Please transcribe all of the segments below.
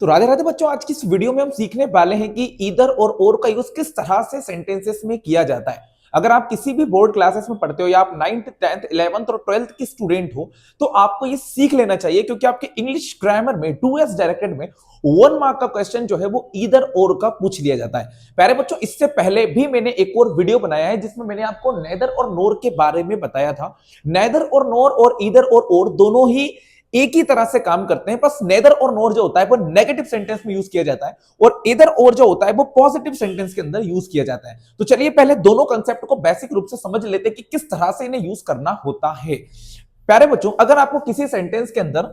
तो राधे राधे बच्चों, आज की इस वीडियो में हम सीखने वाले हैं कि ईदर और का यूज किस तरह से सेंटेंसेस में किया जाता है। अगर आप किसी भी बोर्ड क्लासेस में पढ़ते हो या आप 9th 10th 11th और 12th की स्टूडेंट हो तो आपको ये सीख लेना चाहिए, क्योंकि आपके इंग्लिश ग्रामर में 2S डायरेक्टेड में 1 मार्क का क्वेश्चन जो है वो ईदर और का पूछ लिया जाता है। प्यारे बच्चों, इससे पहले भी मैंने एक और वीडियो बनाया है जिसमें मैंने आपको नेदर और नोर के बारे में बताया था। नेदर और नोर और ईदर और दोनों ही एक ही तरह से काम करते हैं, बस नेदर और नोर जो होता है वो नेगेटिव सेंटेंस में यूज किया जाता है और इधर और जो होता है वो पॉजिटिव सेंटेंस के अंदर यूज किया जाता है। तो चलिए पहले दोनों कंसेप्ट को बेसिक रूप से समझ लेते हैं कि किस तरह से इन्हें यूज करना होता है। प्यारे बच्चों, अगर आपको किसी सेंटेंस के अंदर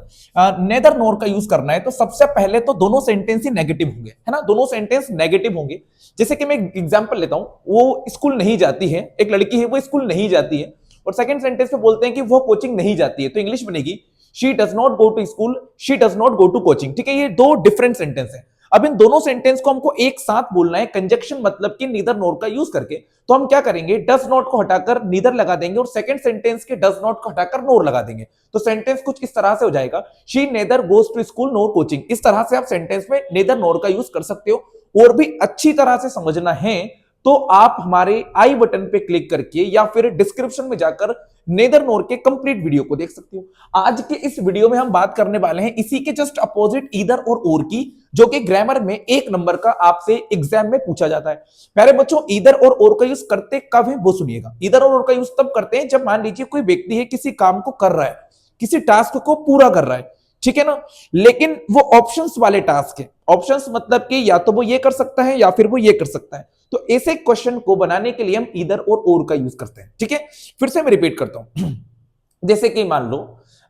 नेदर नोर का यूज करना है तो सबसे पहले तो दोनों सेंटेंस ही नेगेटिव होंगे, है ना। दोनों सेंटेंस नेगेटिव होंगे। जैसे कि मैं एग्जांपल लेता हूं, वो स्कूल नहीं जाती है, एक लड़की है वो स्कूल नहीं जाती है, और सेकंड सेंटेंस में बोलते हैं कि वो कोचिंग नहीं जाती है, तो इंग्लिश बनेगी she does not go to school, she does not go to coaching. ठीक है, ये दो डिफरेंट सेंटेंस है। अब इन दोनों सेंटेंस को हमको एक साथ बोलना है कंजक्शन मतलब कि नीदर नोर का यूज करके। तो हम क्या करेंगे, डज नॉट को हटाकर नीदर लगा देंगे और सेकंड सेंटेंस के डज नॉट को हटाकर नोर लगा देंगे। तो सेंटेंस कुछ इस तरह से हो जाएगा, she neither goes to school nor coaching. इस तरह से आप सेंटेंस में नेदर नोर का यूज कर सकते हो। और भी अच्छी तरह से समझना है तो आप हमारे आई बटन पे क्लिक करके या फिर डिस्क्रिप्शन में जाकर नेदर नोर के कंप्लीट वीडियो को देख सकते हो। आज के इस वीडियो में हम बात करने वाले हैं इसी के जस्ट अपोजिट ईदर और की, जो कि ग्रामर में 1 नंबर का आपसे एग्जाम में पूछा जाता है। प्यारे बच्चों, ईदर और का यूज करते कब है वो सुनिएगा। ईदर और का यूज तब करते हैं जब मान लीजिए कोई व्यक्ति है किसी काम को कर रहा है, किसी टास्क को पूरा कर रहा है, ठीक है ना, लेकिन वो ऑप्शंस वाले टास्क है। ऑप्शंस मतलब कि या तो वो ये कर सकता है या फिर वो ये कर सकता है। तो ऐसे क्वेश्चन को बनाने के लिए हम ईदर और का यूज करते हैं। ठीक है, फिर से मैं रिपीट करता हूं। जैसे कि मान लो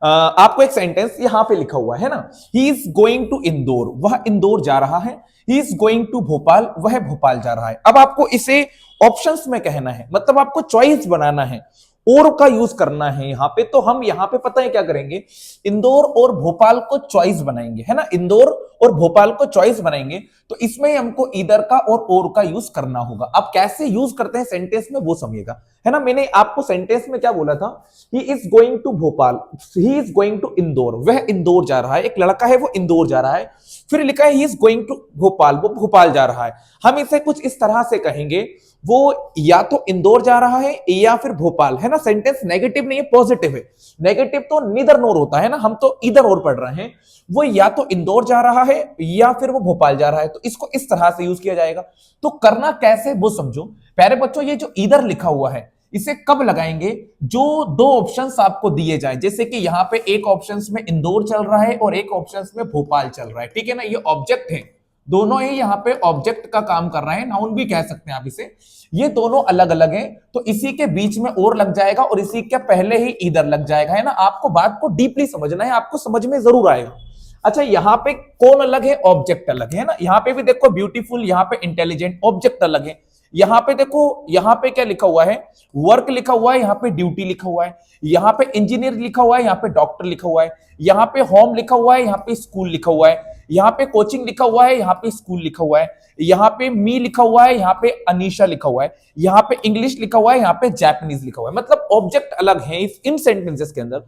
आपको एक सेंटेंस यहां पे लिखा हुआ है ना, he is going to Indore, वह इंदौर जा रहा है। He is going to Bhopal, वह भोपाल जा रहा है। अब आपको इसे ऑप्शंस में कहना है, मतलब आपको चॉइस बनाना है, और का यूज करना है यहां पे। तो हम यहां पे पता है क्या करेंगे, इंदौर और भोपाल को चॉइस बनाएंगे, है ना। इंदौर और भोपाल को चॉइस बनाएंगे तो इसमें हमको ईदर का और का यूज करना होगा। अब कैसे यूज करते हैं सेंटेंस में वो समझिएगा, है ना। मैंने आपको सेंटेंस में क्या बोला था, he is going to Bhopal, he is going to Indore, वह इंदौर जा रहा है। एक लड़का है वो इंदौर जा रहा है। फिर लिखा है he is going to Bhopal, वो भोपाल जा रहा है। हम इसे कुछ इस तरह से कहेंगे, वो या तो इंदौर जा रहा है या फिर भोपाल, है ना। सेंटेंस नेगेटिव नहीं है, पॉजिटिव है। नेगेटिव तो नीदर नोर होता है ना, हम तो इधर और पढ़ रहे हैं। वो या तो इंदौर जा रहा है या फिर वो भोपाल जा रहा है, तो इसको इस तरह से यूज किया जाएगा। तो करना कैसे वो समझो। प्यारे बच्चों, ये जो इधर लिखा हुआ है इसे कब लगाएंगे, जो दो ऑप्शंस आपको दिए जाए। जैसे कि यहां पे एक ऑप्शंस में इंदौर चल रहा है और एक ऑप्शंस में भोपाल चल रहा है, ठीक है ना। ये ऑब्जेक्ट है, दोनों ही यहां पे ऑब्जेक्ट का काम कर रहे हैं, नाउन भी कह सकते हैं आप इसे। ये दोनों अलग अलग हैं, तो इसी के बीच में और लग जाएगा और इसी के पहले ही इधर लग जाएगा, है ना। आपको बात को डीपली समझना है, आपको समझ में जरूर आएगा। अच्छा, यहां पे कौन अलग है, ऑब्जेक्ट अलग है ना। यहां पे भी देखो ब्यूटीफुल, यहां पे इंटेलिजेंट, ऑब्जेक्ट अलग है। यहां पे देखो, यहां पे क्या लिखा हुआ है, वर्क लिखा हुआ है, यहां पे ड्यूटी लिखा हुआ है। यहां पे इंजीनियर लिखा हुआ है, यहां पे डॉक्टर लिखा हुआ है। यहां पे होम लिखा हुआ है, यहां पे स्कूल लिखा हुआ है। यहां पे कोचिंग लिखा हुआ है, यहां पे स्कूल लिखा हुआ है। यहां पे मी लिखा हुआ है, यहां पे अनीशा लिखा हुआ है। यहां पे इंग्लिश लिखा हुआ है, यहां पे जापानीज लिखा हुआ है। मतलब ऑब्जेक्ट अलग है इन सेंटेंसेस के अंदर।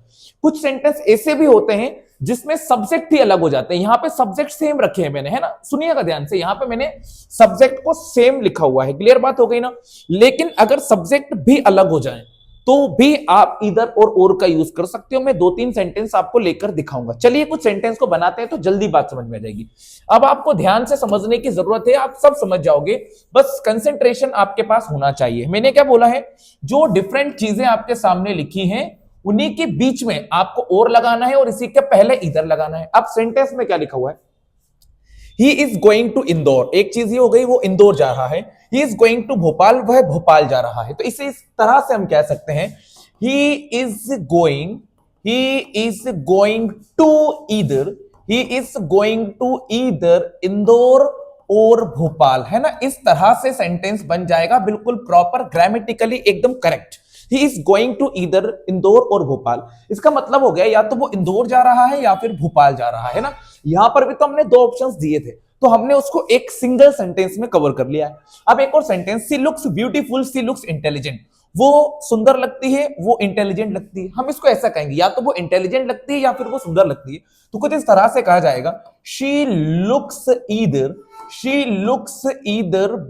कुछ सेंटेंस ऐसे भी होते हैं जिसमें सब्जेक्ट ही अलग हो जाते हैं। यहां पे सब्जेक्ट सेम रखे हैं मैंने, है ना। सुनिएगा ध्यान से, यहां पे मैंने सब्जेक्ट को सेम लिखा हुआ है, क्लियर बात हो गई ना। लेकिन अगर सब्जेक्ट भी अलग हो जाए तो भी आप इधर और का यूज कर सकते हो। मैं 2-3 सेंटेंस आपको लेकर दिखाऊंगा। चलिए कुछ सेंटेंस को बनाते हैं तो जल्दी बात समझ में आ जाएगी। अब आपको ध्यान से समझने की जरूरत है, आप सब समझ जाओगे, बस कंसंट्रेशन आपके पास होना चाहिए। मैंने क्या बोला है, जो डिफरेंट चीजें आपके सामने लिखी हैं उन्हीं के बीच में आपको और लगाना है और इसी के पहले इधर लगाना है। अब सेंटेंस में क्या लिखा हुआ है, he is going to Indore, एक चीज ये हो गई, वो इंदौर जा रहा है। He is going to Bhopal, वह भोपाल जा रहा है। तो इसे इस तरह से हम कह सकते हैं, he is going, he is going to either, he is going to either Indore और भोपाल, है ना। इस तरह से सेंटेंस बन जाएगा, बिल्कुल प्रॉपर, ग्रामेटिकली एकदम correct. He is going to either Indore और भोपाल। इसका मतलब हो गया या तो वो इंदौर जा रहा है या फिर भोपाल जा रहा है ना। यहां पर भी तो हमने 2 ऑप्शंस दिए थे, तो हमने उसको एक सिंगल सेंटेंस में कवर कर लिया है। अब एक और सेंटेंस, सी लुक्स ब्यूटीफुल, सी लुक्स इंटेलिजेंट। वो सुंदर लगती है, वो इंटेलिजेंट लगती है। हम इसको ऐसा कहेंगे, या तो वो इंटेलिजेंट लगती है या फिर वो सुंदर लगती है। तो कुछ इस तरह से कहा जाएगा, she looks either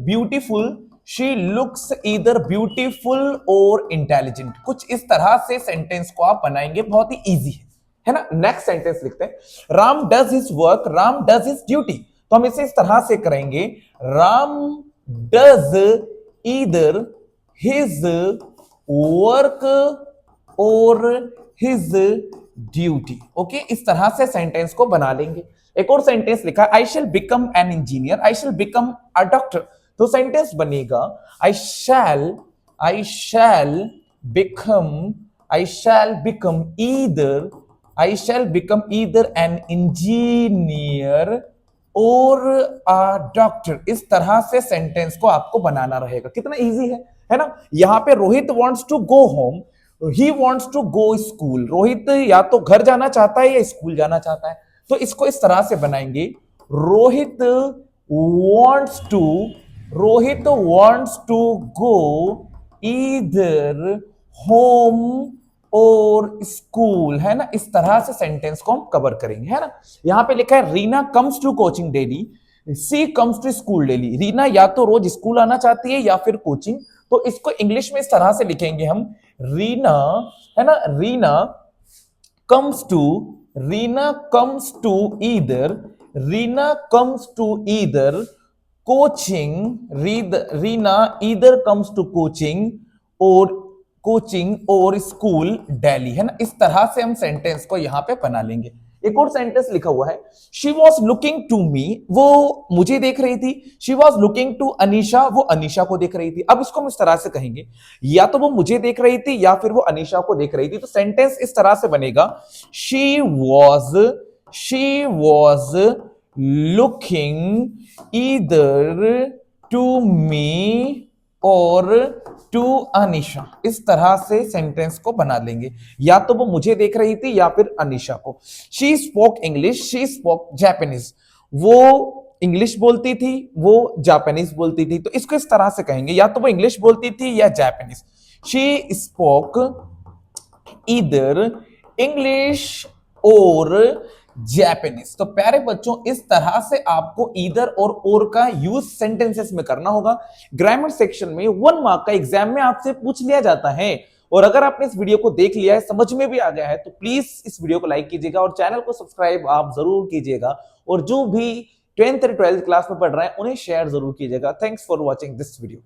beautiful, she looks either beautiful और इंटेलिजेंट। कुछ इस तरह से सेंटेंस को आप बनाएंगे, बहुत ही इजी है ना। नेक्स्ट सेंटेंस लिखते हैं, Ram does his work, Ram does his duty. तो हम इसे इस तरह से करेंगे, Ram does either his work और हिज ड्यूटी। ओके, इस तरह से सेंटेंस को बना लेंगे। एक और सेंटेंस लिखा है, I shall become an engineer, I shall become a doctor. तो सेंटेंस बनेगा, I shall become either an engineer or a doctor. इस तरह से सेंटेंस को आपको बनाना रहेगा। कितना इजी है ना। यहां पे Rohit wants to go home, he wants to go school. Rohit या तो घर जाना चाहता है या स्कूल जाना चाहता है। तो इसको इस तरह से बनाएंगे, Rohit wants to go either home और स्कूल, है ना। इस तरह से सेंटेंस को हम कवर करेंगे, है ना। यहां पे लिखा है, Reena comes to coaching daily, she comes to school daily. Reena या तो रोज स्कूल आना चाहती है या फिर कोचिंग। तो इसको इंग्लिश में इस तरह से लिखेंगे हम, रीना, है ना, Reena comes to either coaching, Reena either comes to coaching और स्कूल डेली, है ना। इस तरह से हम सेंटेंस को यहां पे बना लेंगे। एक और सेंटेंस लिखा हुआ है, she was looking to me, वो मुझे देख रही थी। She was looking to Anisha, वो अनीशा को देख रही थी। अब इसको हम इस तरह से कहेंगे, या तो वो मुझे देख रही थी या फिर वो अनीशा को देख रही थी। तो सेंटेंस इस तरह से बनेगा, she was looking either to me और टू अनीशा। इस तरह से सेंटेंस को बना लेंगे, या तो वो मुझे देख रही थी या फिर अनीशा को। She spoke English, she spoke Japanese, वो इंग्लिश बोलती थी, वो जापानीज बोलती थी। तो इसको इस तरह से कहेंगे, या तो वो इंग्लिश बोलती थी या Japanese. She spoke either English और जापानीज। तो प्यारे बच्चों, इस तरह से आपको ईदर और का यूज सेंटेंसेस में करना होगा। ग्रामर सेक्शन में 1 मार्क का एग्जाम में आपसे पूछ लिया जाता है। और अगर आपने इस वीडियो को देख लिया है, समझ में भी आ गया है, तो प्लीज इस वीडियो को लाइक कीजिएगा और चैनल को सब्सक्राइब आप जरूर कीजिएगा। और जो भी 10th और 12th क्लास में पढ़ रहे हैं उन्हें शेयर जरूर कीजिएगा। Thanks for watching this video.